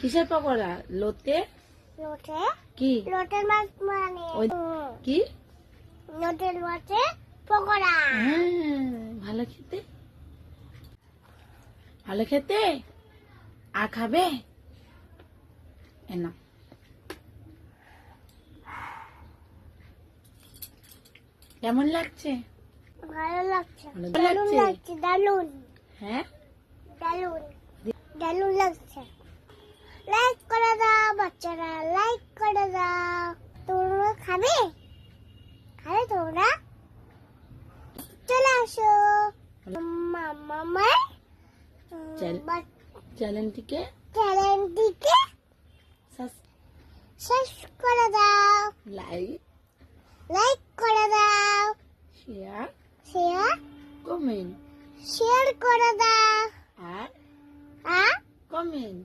কিসের পকোড়া? লোটে লোটে কি? লোটের মাছ মানে কি? লোটের মাছে পকোড়া। ভালো খেতে, ভালো খেতে। আর খাবে? এ না, কেমন লাগছে? ভালো লাগছে, ভালো দারুণ লাগছে? লাগছে, দারুণ হ্যাঁ, দারুণ দারুণ লাগছে। লাইক করে দাও বাচ্চারা, লাইক করে দাও। তোমরা খাবে? খাবে তোমরা? চলে আসো মামার চ্যানেলটিকে চ্যানেলটিকে শেষ করে দাও, লাইক করে দাও, শেয়ার শেয়ার কমেন্ট শেয়ার করে দাও আর আর কমেন্ট